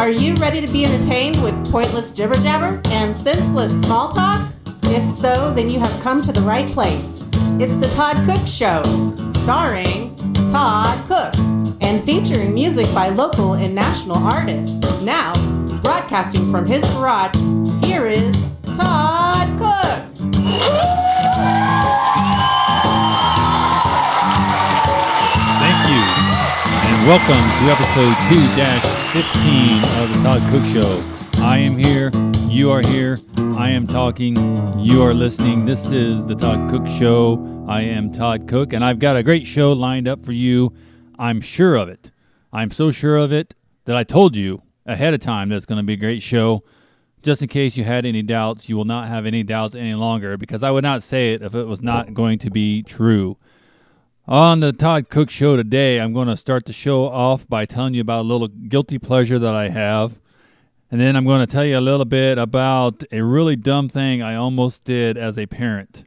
Are you ready to be entertained with pointless jibber-jabber and senseless small talk? If so, then you have come to the right place. It's the Todd Cook Show, starring Todd Cook, and featuring music by local and national artists. Now, broadcasting from his garage, here is Todd Cook. Thank you, and welcome to episode 2-15 of the Todd Cook Show. I am here, you are here, I am talking, you are listening. This is the Todd Cook Show. I am Todd Cook, and I've got a great show lined up for you. I'm sure of it. I'm so sure of it that I told you ahead of time that it's going to be a great show. Just in case you had any doubts, you will not have any doubts any longer, because I would not say it if it was not going to be true. On the Todd Cook Show today, I'm going to start the show off by telling you about a little guilty pleasure that I have. And then I'm going to tell you a little bit about a really dumb thing I almost did as a parent.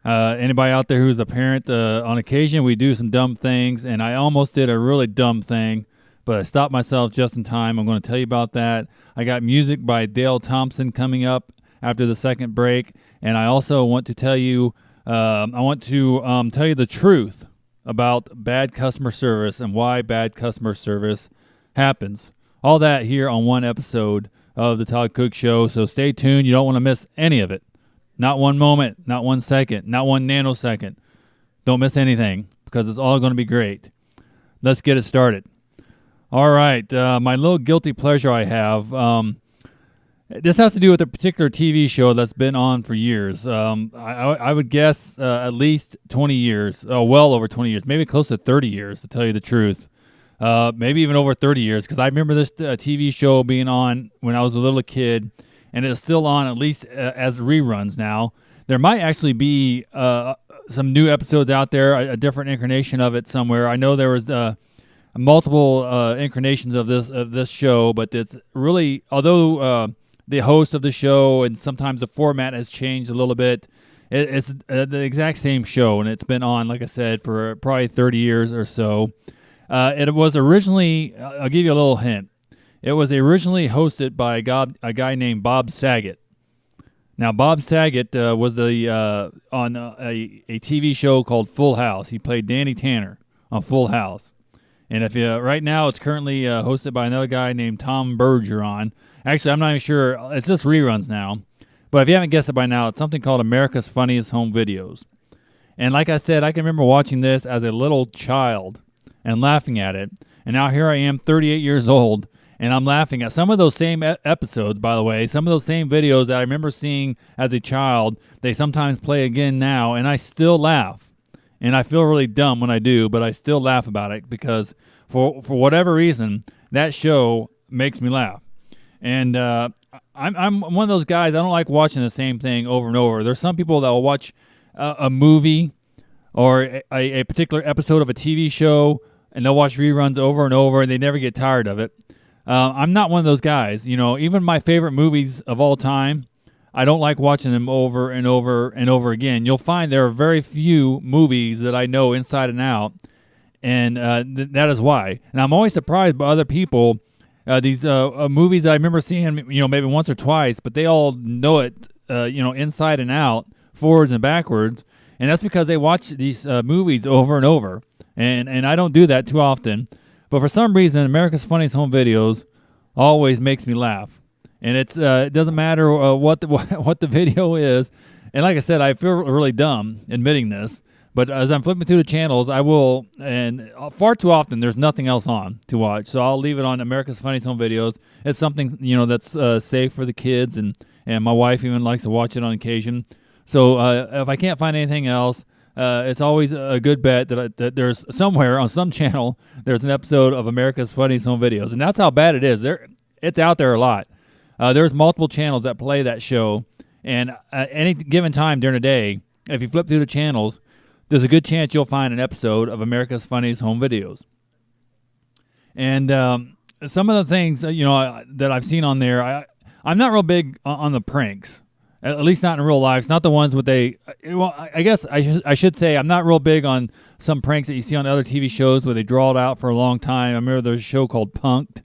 Anybody out there who's a parent, on occasion we do some dumb things, and I almost did a really dumb thing, but I stopped myself just in time. I'm going to tell you about that. I got music by Dale Thompson coming up after the second break, and I also want to tell you tell you the truth about bad customer service and why bad customer service happens. All that here on one episode of the Todd Cook Show, so stay tuned. You don't want to miss any of it. Not one moment, not 1 second, not 1 nanosecond. Don't miss anything, because it's all going to be great. Let's get it started. All right, my little guilty pleasure I have, this has to do with a particular TV show that's been on for years. I would guess at least 20 years, well over 20 years, maybe close to 30 years, to tell you the truth. Maybe even over 30 years, because I remember this TV show being on when I was a little kid, and it's still on at least as reruns now. There might actually be some new episodes out there, a different incarnation of it somewhere. I know there was multiple incarnations of this show, but it's really, although the host of the show and sometimes the format has changed a little bit, it's the exact same show, and it's been on, like I said, for probably 30 years or so. It was originally, I'll give you a little hint, it was originally hosted by a guy named Bob Saget. Now, Bob Saget was on a TV show called Full House. He played Danny Tanner on Full House. And if right now it's currently hosted by another guy named Tom Bergeron. Actually, I'm not even sure. It's just reruns now. But if you haven't guessed it by now, it's something called America's Funniest Home Videos. And like I said, I can remember watching this as a little child and laughing at it. And now here I am, 38 years old, and I'm laughing at some of those same episodes, by the way. Some of those same videos that I remember seeing as a child, they sometimes play again now, and I still laugh. And I feel really dumb when I do, but I still laugh about it because for whatever reason, that show makes me laugh. And I'm one of those guys, I don't like watching the same thing over and over. There's some people that will watch a movie or a particular episode of a TV show, and they'll watch reruns over and over, and they never get tired of it. I'm not one of those guys. You know, even my favorite movies of all time, I don't like watching them over and over and over again. You'll find there are very few movies that I know inside and out, and that is why. And I'm always surprised by other people, these movies that I remember seeing, maybe once or twice, but they all know it, inside and out, forwards and backwards, and that's because they watch these movies over and over. And I don't do that too often, but for some reason, America's Funniest Home Videos always makes me laugh. And it doesn't matter what the video is. And like I said, I feel really dumb admitting this. But as I'm flipping through the channels, I will, and far too often there's nothing else on to watch. So I'll leave it on America's Funniest Home Videos. It's something that's safe for the kids, and my wife even likes to watch it on occasion. So if I can't find anything else, it's always a good bet that there's somewhere on some channel there's an episode of America's Funniest Home Videos, and that's how bad it is. It's out there a lot. There's multiple channels that play that show, and at any given time during the day, if you flip through the channels, there's a good chance you'll find an episode of America's Funniest Home Videos. And some of the things that I've seen on there, I'm not real big on the pranks. At least not in real life. It's not the ones with I guess I should say I'm not real big on some pranks that you see on other TV shows where they draw it out for a long time. I remember there's a show called Punk'd,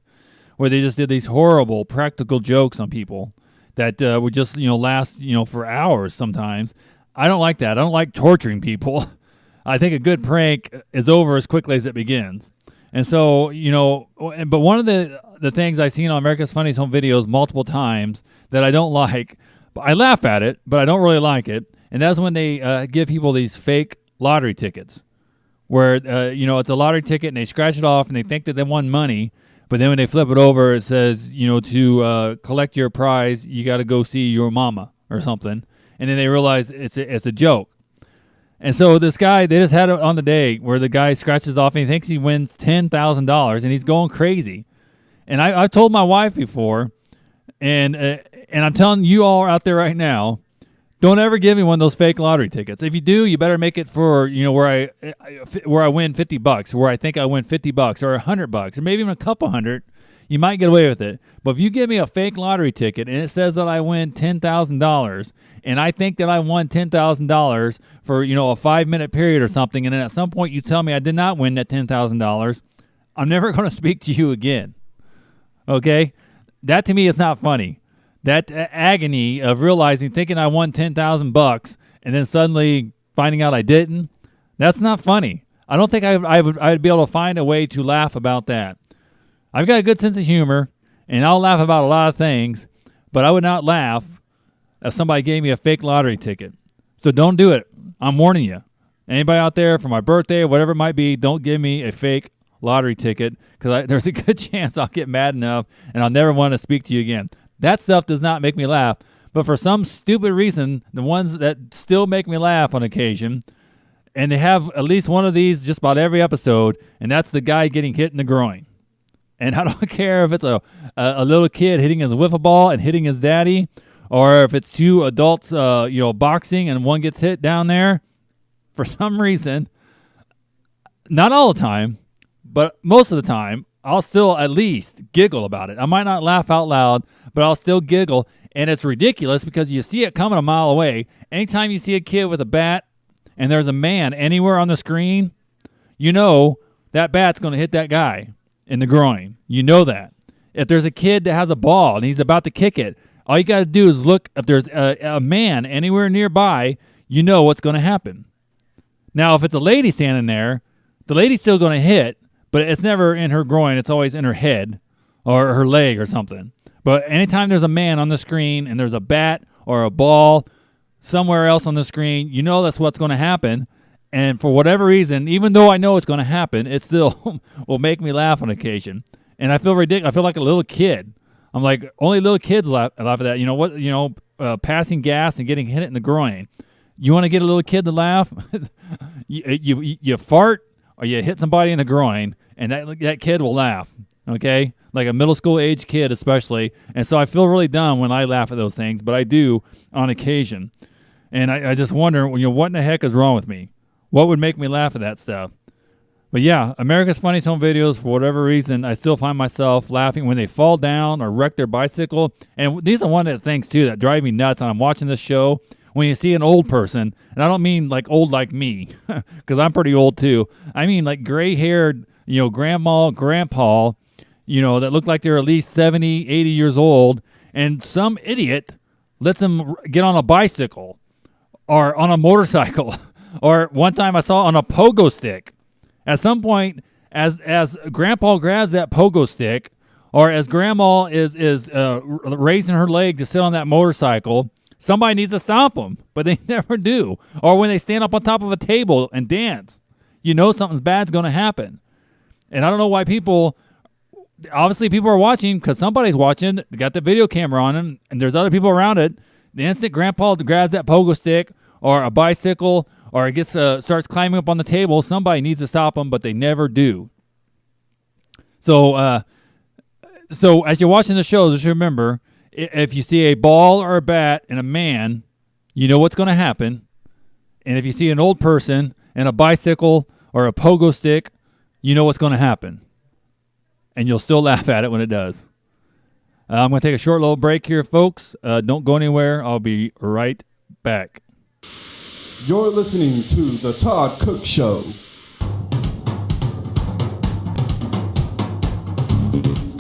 where they just did these horrible practical jokes on people that would just, last, for hours sometimes. I don't like that. I don't like torturing people. I think a good prank is over as quickly as it begins. And so, but one of the things I've seen on America's Funniest Home Videos multiple times that I don't like, I laugh at it, but I don't really like it, and that's when they give people these fake lottery tickets where, it's a lottery ticket and they scratch it off and they think that they won money, but then when they flip it over, it says, to collect your prize, you got to go see your mama or something, and then they realize it's a joke. And so this guy, they just had it on the day where the guy scratches off and he thinks he wins $10,000 and he's going crazy. And I've told my wife before, and I'm telling you all out there right now, don't ever give me one of those fake lottery tickets. If you do, you better make it for, where I win $50, where I think I win $50 or $100 or maybe even a couple hundred. You might get away with it. But if you give me a fake lottery ticket and it says that I win $10,000 and I think that I won $10,000 for, a 5-minute period or something, and then at some point you tell me I did not win that $10,000, I'm never going to speak to you again. Okay? That to me is not funny. That agony of realizing, thinking I won $10,000 and then suddenly finding out I didn't, that's not funny. I don't think I'd be able to find a way to laugh about that. I've got a good sense of humor, and I'll laugh about a lot of things, but I would not laugh if somebody gave me a fake lottery ticket. So don't do it. I'm warning you. Anybody out there for my birthday or whatever it might be, don't give me a fake lottery ticket, because there's a good chance I'll get mad enough and I'll never want to speak to you again. That stuff does not make me laugh, but for some stupid reason, the ones that still make me laugh on occasion, and they have at least one of these just about every episode, and that's the guy getting hit in the groin. And I don't care if it's a little kid hitting his wiffle ball and hitting his daddy, or if it's two adults, boxing and one gets hit down there. For some reason, not all the time, but most of the time, I'll still at least giggle about it. I might not laugh out loud, but I'll still giggle. And it's ridiculous because you see it coming a mile away. Anytime you see a kid with a bat and there's a man anywhere on the screen, you know that bat's going to hit that guy in the groin. You know that. If there's a kid that has a ball and he's about to kick it, all you got to do is look. If there's a man anywhere nearby, you know what's going to happen. Now, if it's a lady standing there, the lady's still going to hit, but it's never in her groin. It's always in her head or her leg or something. But anytime there's a man on the screen and there's a bat or a ball somewhere else on the screen, you know that's what's going to happen. And for whatever reason, even though I know it's going to happen, it still will make me laugh on occasion. And I feel ridiculous. I feel like a little kid. I'm like, only little kids laugh at that. Passing gas and getting hit in the groin. You want to get a little kid to laugh? you fart or you hit somebody in the groin, and that kid will laugh. Okay, like a middle school age kid especially. And so I feel really dumb when I laugh at those things, but I do on occasion. And I just wonder, what in the heck is wrong with me? What would make me laugh at that stuff? But yeah, America's Funniest Home Videos, for whatever reason, I still find myself laughing when they fall down or wreck their bicycle. And these are one of the things, too, that drive me nuts when I'm watching this show. When you see an old person, and I don't mean like old like me, because I'm pretty old, too. I mean like gray-haired, grandma, grandpa, that look like they're at least 70, 80 years old, and some idiot lets them get on a bicycle or on a motorcycle. Or one time I saw on a pogo stick. At some point, as Grandpa grabs that pogo stick, or as Grandma is raising her leg to sit on that motorcycle, somebody needs to stop them, but they never do. Or when they stand up on top of a table and dance, something's bad's going to happen. And I don't know why obviously people are watching because somebody's watching. They got the video camera on them, and there's other people around it. The instant Grandpa grabs that pogo stick or a bicycle, or it starts climbing up on the table, somebody needs to stop them, but they never do. So as you're watching the show, just remember, if you see a ball or a bat and a man, you know what's going to happen. And if you see an old person and a bicycle or a pogo stick, you know what's going to happen. And you'll still laugh at it when it does. I'm going to take a short little break here, folks. Don't go anywhere. I'll be right back. You're listening to The Todd Cook Show.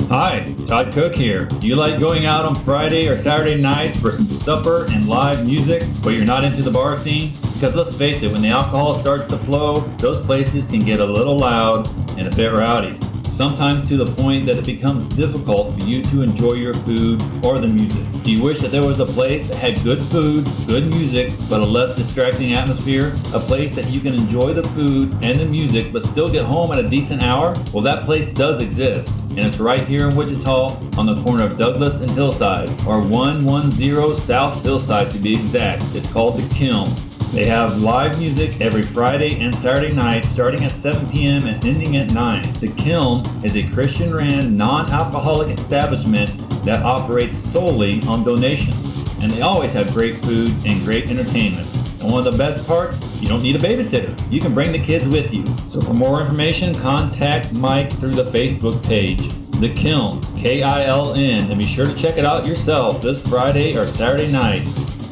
Hi, Todd Cook here. Do you like going out on Friday or Saturday nights for some supper and live music, but you're not into the bar scene? Because let's face it, when the alcohol starts to flow, those places can get a little loud and a bit rowdy. Sometimes to the point that it becomes difficult for you to enjoy your food or the music. Do you wish that there was a place that had good food, good music, but a less distracting atmosphere? A place that you can enjoy the food and the music, but still get home at a decent hour? Well, that place does exist, and it's right here in Wichita on the corner of Douglas and Hillside, or 110 South Hillside to be exact. It's called The Kiln. They have live music every Friday and Saturday night starting at 7 p.m. and ending at 9. The Kiln is a Christian-ran, non-alcoholic establishment that operates solely on donations. And they always have great food and great entertainment. And one of the best parts, you don't need a babysitter. You can bring the kids with you. So for more information, contact Mike through the Facebook page, The Kiln, K-I-L-N, and be sure to check it out yourself this Friday or Saturday night,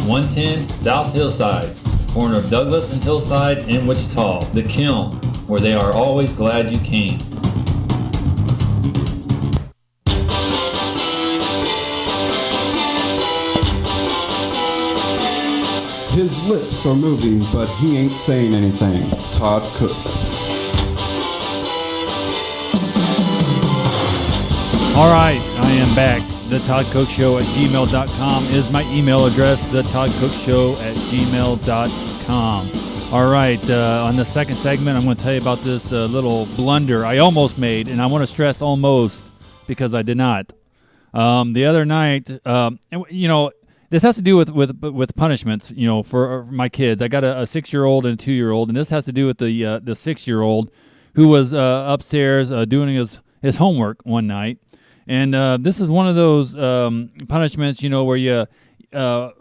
110 South Hillside, corner of Douglas and Hillside in Wichita. The Kiln, where they are always glad you came. His lips are moving, but he ain't saying anything. Todd Cook. All right, I am back. The Todd Cook Show at gmail.com is my email address, the Todd Cook Show at gmail.com. All right, on the second segment, I'm going to tell you about this little blunder I almost made, and I want to stress almost because I did not. The other night, this has to do with punishments, for my kids. I got a 6-year-old and a 2-year-old, and this has to do with the 6-year-old who was upstairs doing his homework one night. And this is one of those punishments, where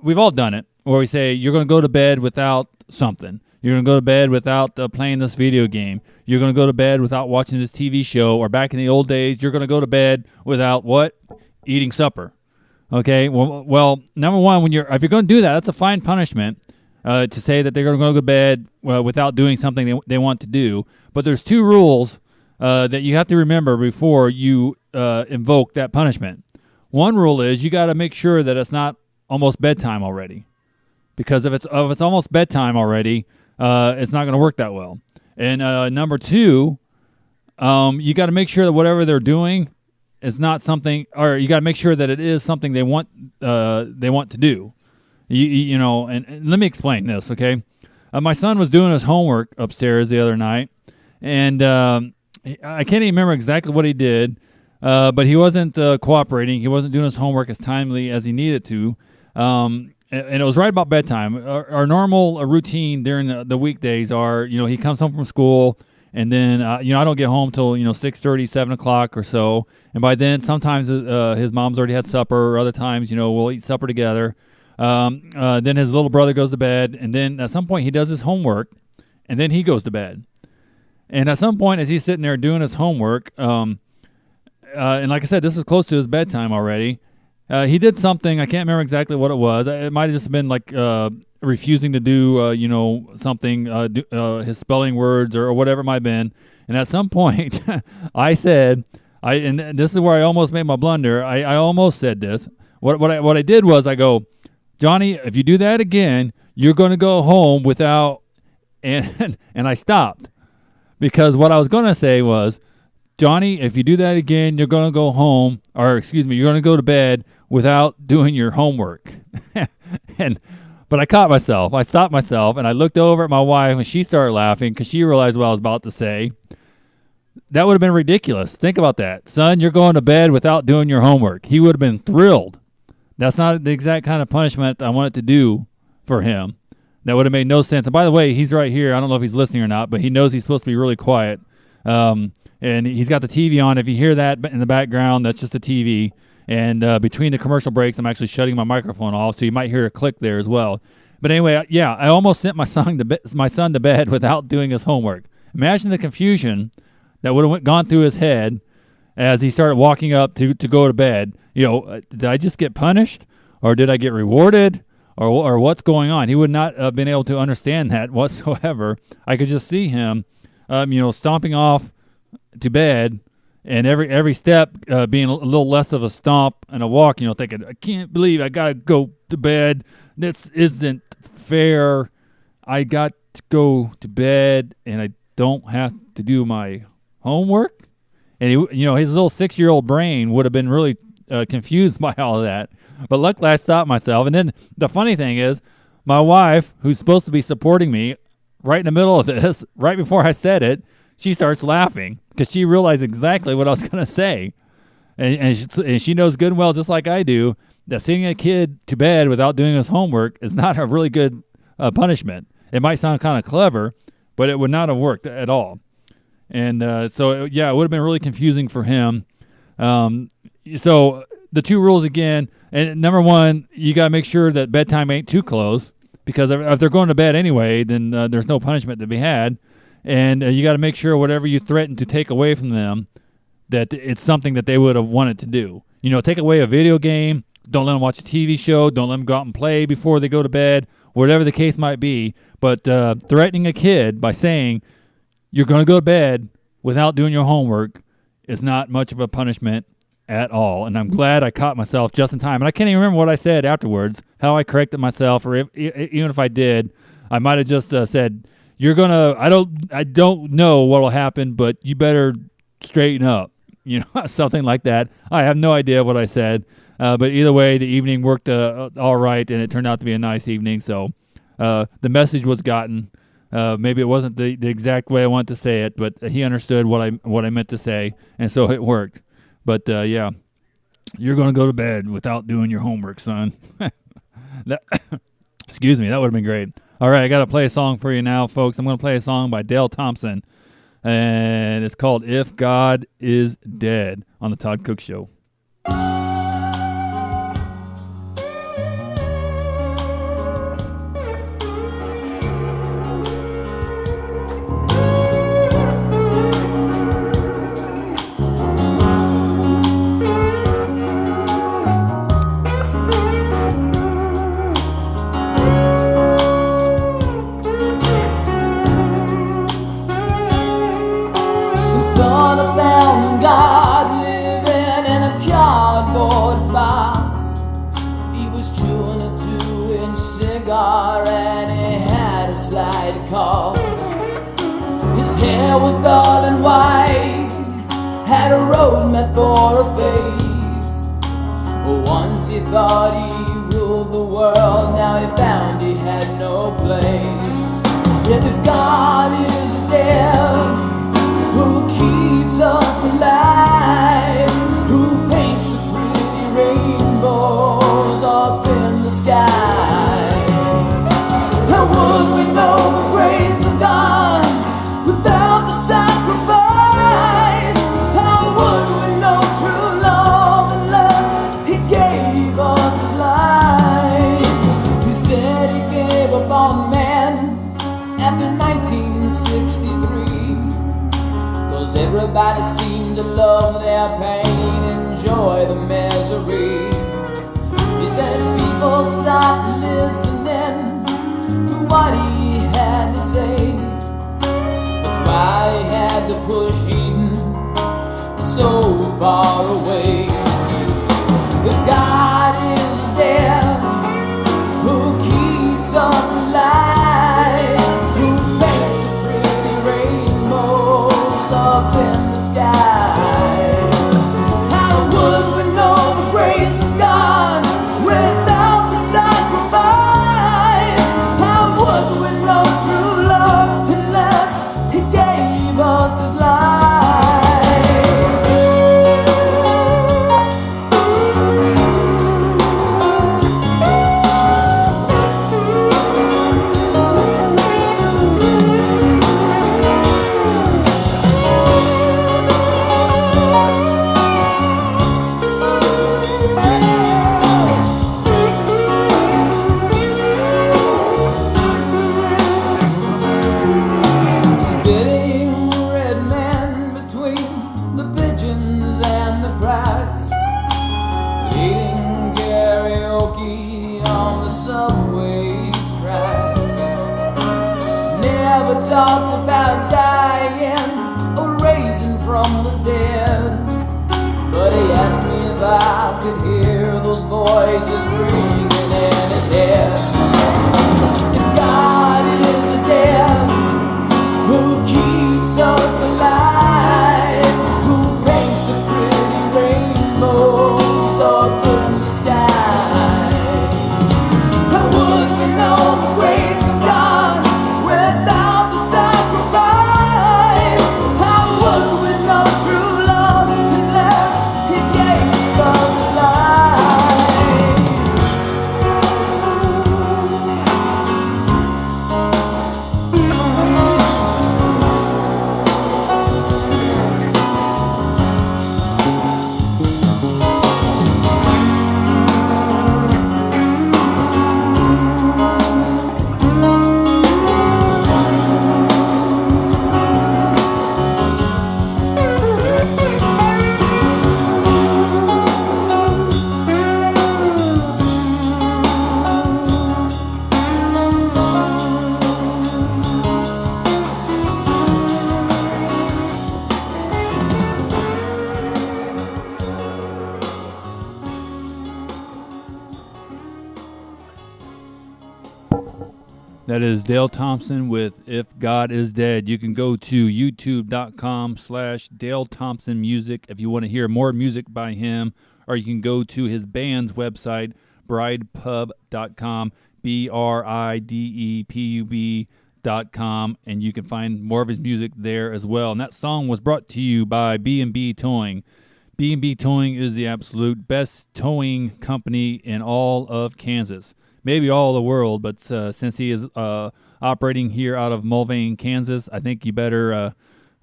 we've all done it, where we say, you're going to go to bed without something. You're going to go to bed without playing this video game. You're going to go to bed without watching this TV show. Or back in the old days, you're going to go to bed without what? Eating supper. Okay, well, number one, if you're going to do that, that's a fine punishment to say that they're going to go to bed without doing something they want to do. But there's 2 rules that you have to remember before you invoke that punishment. One rule is you got to make sure that it's not almost bedtime already, because if it's almost bedtime already, it's not going to work that well. And number 2, you got to make sure that whatever they're doing is not something, or you got to make sure that it is something they want to do. And let me explain this, okay? My son was doing his homework upstairs the other night, and I can't even remember exactly what he did, but he wasn't cooperating. He wasn't doing his homework as timely as he needed to, and it was right about bedtime. Our normal routine during the weekdays are, he comes home from school, and then, I don't get home till 6:30, 7 o'clock or so. And by then, sometimes his mom's already had supper, or other times, we'll eat supper together. Then his little brother goes to bed, and then at some point he does his homework, and then he goes to bed. And at some point, as he's sitting there doing his homework, and like I said, this is close to his bedtime already, he did something. I can't remember exactly what it was. It might have just been like refusing to do, something, his spelling words or whatever it might have been. And at some point, I said, and this is where I almost made my blunder. I almost said this. What I did was I go, Johnny, if you do that again, you're going to go home without, and I stopped. Because what I was going to say was, Johnny, if you do that again, you're going to go home, you're going to go to bed without doing your homework. But I caught myself. I stopped myself, and I looked over at my wife, and she started laughing because she realized what I was about to say. That would have been ridiculous. Think about that. Son, you're going to bed without doing your homework. He would have been thrilled. That's not the exact kind of punishment I wanted to do for him. That would have made no sense. And by the way, he's right here. I don't know if he's listening or not, but he knows he's supposed to be really quiet. And he's got the TV on. If you hear that in the background, that's just the TV. And between the commercial breaks, I'm actually shutting my microphone off, so you might hear a click there as well. But anyway, I almost sent my son to bed without doing his homework. Imagine the confusion that would have gone through his head as he started walking up to go to bed. Did I just get punished, or did I get rewarded, or what's going on? He would not have been able to understand that whatsoever. I could just see him, stomping off to bed and every step being a little less of a stomp and a walk, thinking, I can't believe I got to go to bed. This isn't fair. I got to go to bed, and I don't have to do my homework. And his little 6-year-old brain would have been really confused by all of that. But luckily, I stopped myself. And then the funny thing is, my wife, who's supposed to be supporting me, right in the middle of this, right before I said it, she starts laughing because she realized exactly what I was going to say. And she knows good and well, just like I do, that sending a kid to bed without doing his homework is not a really good punishment. It might sound kind of clever, but it would not have worked at all. And it would have been really confusing for him. So the 2 rules again, and number 1, you got to make sure that bedtime ain't too close, because if they're going to bed anyway, then there's no punishment to be had. And you got to make sure whatever you threaten to take away from them, that it's something that they would have wanted to do. Take away a video game, don't let them watch a TV show, don't let them go out and play before they go to bed, whatever the case might be. But threatening a kid by saying you're going to go to bed without doing your homework is not much of a punishment at all. And I'm glad I caught myself just in time. And I can't even remember what I said afterwards, how I corrected myself, or even if I did, I might have just said, "You're gonna. I don't know what'll happen, but you better straighten up." Something like that. I have no idea what I said, but either way, the evening worked all right, and it turned out to be a nice evening. So the message was gotten. Maybe it wasn't the exact way I wanted to say it, but he understood what I meant to say, and so it worked. But you're going to go to bed without doing your homework, son. Excuse me, that would have been great. All right, I got to play a song for you now, folks. I'm going to play a song by Dale Thompson, and it's called "If God Is Dead" on the Todd Cook Show. And he had a slight cough. His hair was dull and white, had a road map for a face. Once he thought he ruled the world, now he found he had no place. Yet if God is dead, who keeps us alive? Who paints the pretty rainbows up in the sky? How would we know the grace of God without the sacrifice? How would we know true love unless He gave us His life? He said He gave up on man after 1963, 'cause everybody seemed to love their pain, enjoy the misery. He said people stopped listening to what He had to say. That's why He had to push Eden so far away. If God is dead, who keeps us alive? Who paints the pretty rainbows up in the sky? How would we know the grace of God without the sacrifice? How would we know true love unless He gave us His life? Spitting red men between the pigeons and the cracks, leading karaoke on the subway tracks. Never talked about dying or raising from the dead. angel's voice is ringing in his head. If God is a dead, who keeps us alive, who paints the pretty rainbows up in the sky. How would we know the grace of God without the sacrifice? How would we know true love unless He gave us life? That is Dale Thompson with If God Is Dead. You can go to youtube.com/Dale Thompson Music if you want to hear more music by him, or you can go to his band's website, bridepub.com, bridepub.com, and you can find more of his music there as well. And that song was brought to you by B&B Towing. B&B Towing is the absolute best towing company in all of Kansas. Maybe all the world, but since he is operating here out of Mulvane, Kansas, I think you better,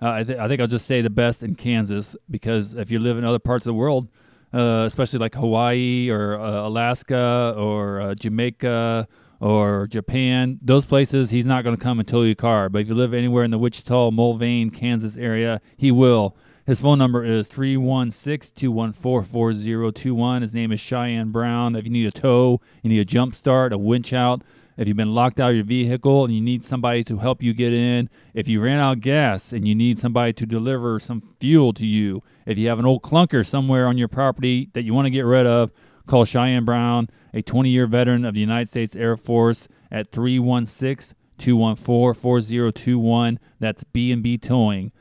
I think I'll just say the best in Kansas, because if you live in other parts of the world, especially like Hawaii or Alaska or Jamaica or Japan, those places, he's not going to come and tow your car. But if you live anywhere in the Wichita, Mulvane, Kansas area, he will. His phone number is 316-214-4021. His name is Cheyenne Brown. If you need a tow, you need a jump start, a winch out, if you've been locked out of your vehicle and you need somebody to help you get in, if you ran out of gas and you need somebody to deliver some fuel to you, if you have an old clunker somewhere on your property that you want to get rid of, call Cheyenne Brown, a 20-year veteran of the United States Air Force, at 316-214-4021. That's B&B Towing.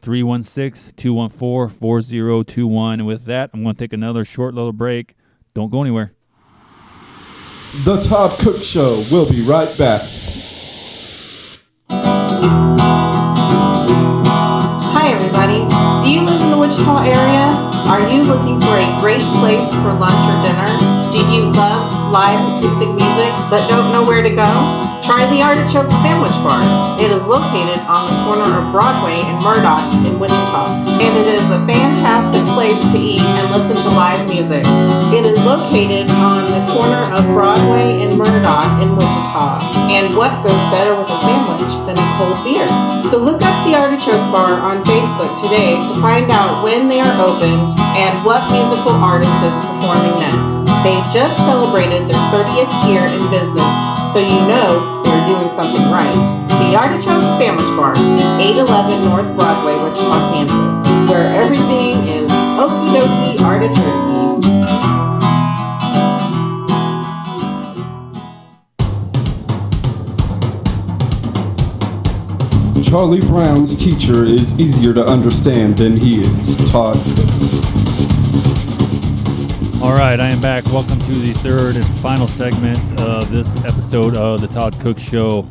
316-214-4021. And with that, I'm going to take another short little break. Don't go anywhere. The Todd Cook Show will be right back. Hi, everybody. Do you live in the Wichita area? Are you looking for a great place for lunch or dinner? Do you love live acoustic music but don't know where to go? Try the Artichoke Sandwich Bar. It is located on the corner of Broadway and Murdoch in Wichita, and it is a fantastic place to eat and listen to live music. It is located on the corner of Broadway and Murdoch in Wichita, and what goes better with a sandwich than a cold beer? So look up the Artichoke Bar on Facebook today to find out when they are opened and what musical artist is performing next. They just celebrated their 30th year in business, so you know they're doing something right. The Artichoke Sandwich Bar, 811 North Broadway, Wichita, Kansas, where everything is okie dokie artichoke. Charlie Brown's teacher is easier to understand than he is. Todd. All right, I am back. Welcome to the third and final segment of this episode of the Todd Cook Show.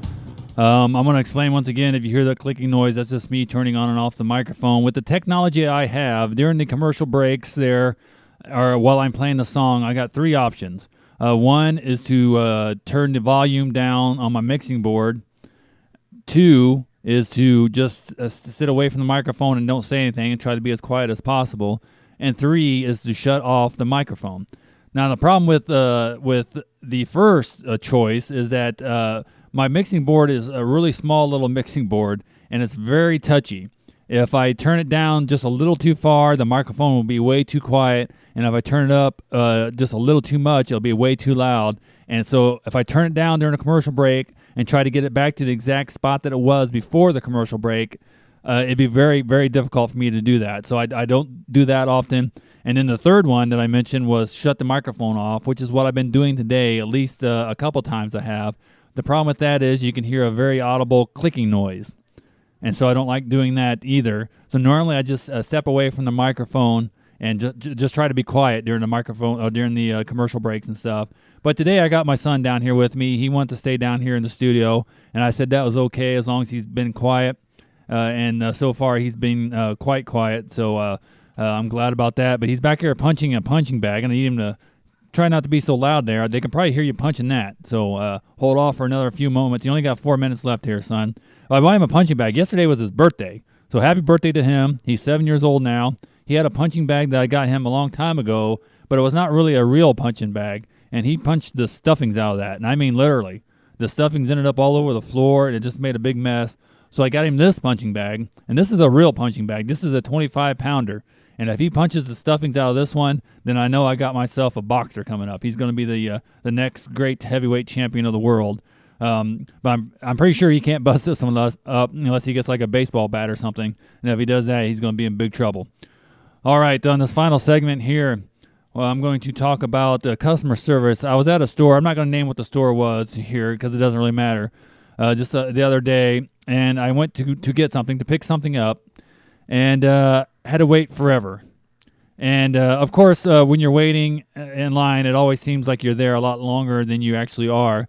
I'm going to explain once again, if you hear that clicking noise, that's just me turning on and off the microphone. With the technology I have, during the commercial breaks there, or while I'm playing the song, I got three options. One is to turn the volume down on my mixing board. Two is to just sit away from the microphone and don't say anything and try to be as quiet as possible. And three is to shut off the microphone. Now, the problem with the first choice is that my mixing board is a really small little mixing board, and it's very touchy. If I turn it down just a little too far, the microphone will be way too quiet. And if I turn it up just a little too much, it'll be way too loud. And so if I turn it down during a commercial break and try to get it back to the exact spot that it was before the commercial break, it'd be very, very difficult for me to do that. So I don't do that often. And then the third one that I mentioned was shut the microphone off, which is what I've been doing today, at least a couple times I have. The problem with that is you can hear a very audible clicking noise. And so I don't like doing that either. So normally I just step away from the microphone and just try to be quiet during the microphone or during the commercial breaks and stuff. But today I got my son down here with me. He wanted to stay down here in the studio, and I said that was okay as long as he's been quiet. And so far he's been quite quiet, so I'm glad about that. But he's back here punching a punching bag, and I need him to try not to be so loud there. They can probably hear you punching that, so hold off for another few moments. You only got 4 minutes left here, son. I bought him a punching bag. Yesterday was his birthday, so happy birthday to him. He's 7 years old now. He had a punching bag that I got him a long time ago, but it was not really a real punching bag, and he punched the stuffings out of that, and I mean literally. The stuffings ended up all over the floor, and it just made a big mess. So I got him this punching bag, and this is a real punching bag. This is a 25-pounder, and if he punches the stuffings out of this one, then I know I got myself a boxer coming up. He's going to be the next great heavyweight champion of the world. But I'm pretty sure he can't bust this one up unless he gets like a baseball bat or something. And if he does that, he's going to be in big trouble. All right, on this final segment here, well, I'm going to talk about customer service. I was at a store. I'm not going to name what the store was here because it doesn't really matter. Just the other day, and I went to get something, to pick something up, and had to wait forever. And, of course, when you're waiting in line, it always seems like you're there a lot longer than you actually are.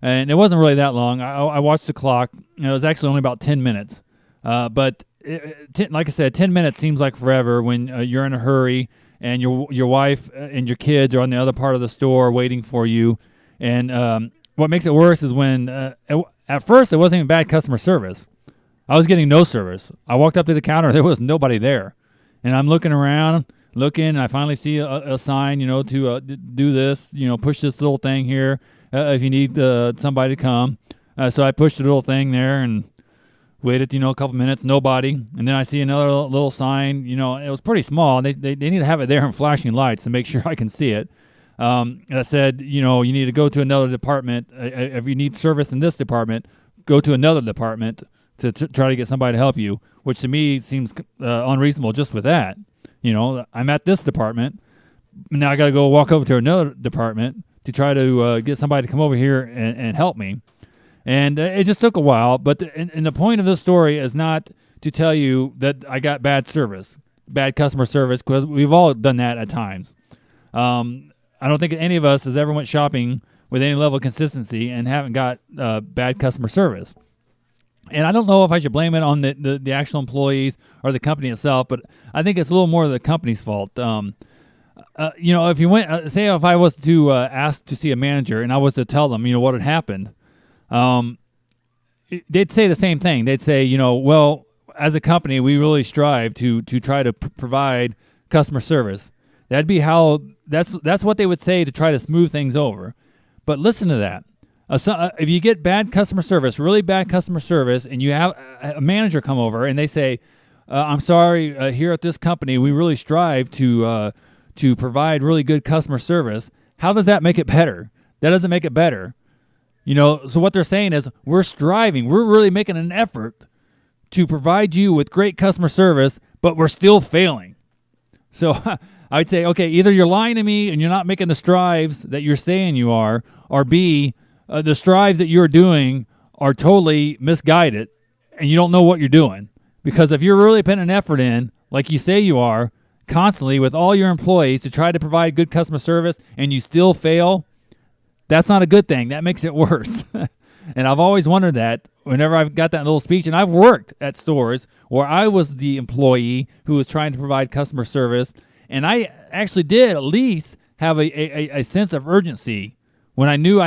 And it wasn't really that long. I watched the clock. It was actually only about 10 minutes. But like I said, 10 minutes seems like forever when you're in a hurry and your wife and your kids are on the other part of the store waiting for you. And what makes it worse is when at first it wasn't even bad customer service. I was getting no service. I walked up to the counter. There was nobody there. And I'm looking around, and I finally see a sign, to do this, push this little thing here if you need somebody to come. So I pushed the little thing there and waited, a couple minutes, nobody. And then I see another little sign, it was pretty small. They need to have it there in flashing lights to make sure I can see it. That said, you need to go to another department. If you need service in this department, go to another department to try to get somebody to help you, which to me seems unreasonable just with that. I'm at this department. Now I got to go walk over to another department to try to get somebody to come over here and help me. And it just took a while. But and the point of this story is not to tell you that I got bad service, bad customer service, because we've all done that at times. I don't think any of us has ever went shopping with any level of consistency and haven't got bad customer service. And I don't know if I should blame it on the actual employees or the company itself, but I think it's a little more the company's fault. If you went, say if I was to ask to see a manager and I was to tell them, what had happened, they'd say the same thing. They'd say, well, as a company, we really strive to try to provide customer service. That'd be how. That's what they would say to try to smooth things over. But listen to that. If you get bad customer service, really bad customer service, and you have a manager come over and they say, "I'm sorry, here at this company, we really strive to provide really good customer service." How does that make it better? That doesn't make it better. So what they're saying is we're striving, we're really making an effort to provide you with great customer service, but we're still failing. So I'd say, okay, either you're lying to me and you're not making the strives that you're saying you are, or B, the strives that you're doing are totally misguided and you don't know what you're doing. Because if you're really putting an effort in, like you say you are, constantly with all your employees to try to provide good customer service and you still fail, that's not a good thing. That makes it worse. And I've always wondered that whenever I've got that little speech, and I've worked at stores where I was the employee who was trying to provide customer service, and I actually did at least have a sense of urgency when I knew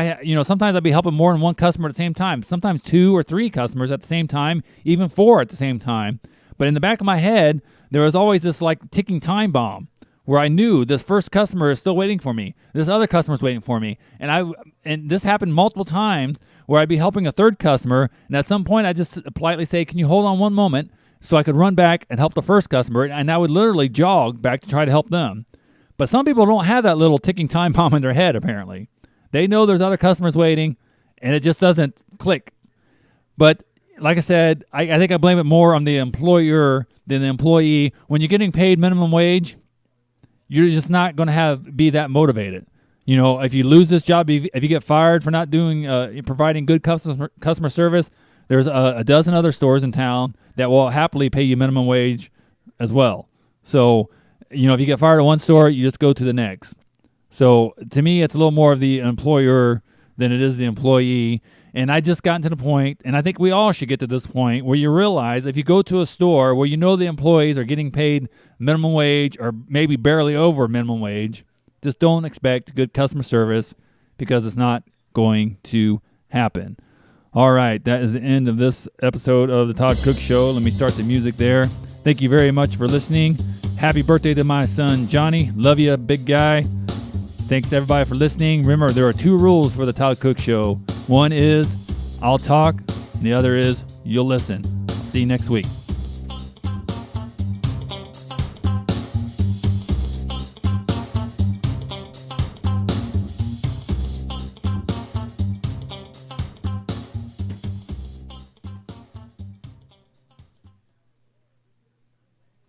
sometimes I'd be helping more than one customer at the same time, sometimes 2 or 3 customers at the same time, even 4 at the same time. But in the back of my head, there was always this like ticking time bomb where I knew this first customer is still waiting for me. This other customer is waiting for me. And this happened multiple times where I'd be helping a third customer, and at some point I just politely say, "Can you hold on one moment?" So I could run back and help the first customer, and I would literally jog back to try to help them. But some people don't have that little ticking time bomb in their head, apparently. They know there's other customers waiting, and it just doesn't click. But like I said, I think I blame it more on the employer than the employee. When you're getting paid minimum wage, you're just not going to be that motivated. If you lose this job, if you get fired for not providing good customer service, there's a dozen other stores in town that will happily pay you minimum wage as well. So, if you get fired at one store, you just go to the next. So to me, it's a little more of the employer than it is the employee. And I just gotten to the point, and I think we all should get to this point, where you realize if you go to a store where the employees are getting paid minimum wage or maybe barely over minimum wage, just don't expect good customer service, because it's not going to happen. All right, that is the end of this episode of the Todd Cook Show. Let me start the music there. Thank you very much for listening. Happy birthday to my son, Johnny. Love you, big guy. Thanks, everybody, for listening. Remember, there are 2 rules for the Todd Cook Show. One is I'll talk, and the other is you'll listen. See you next week.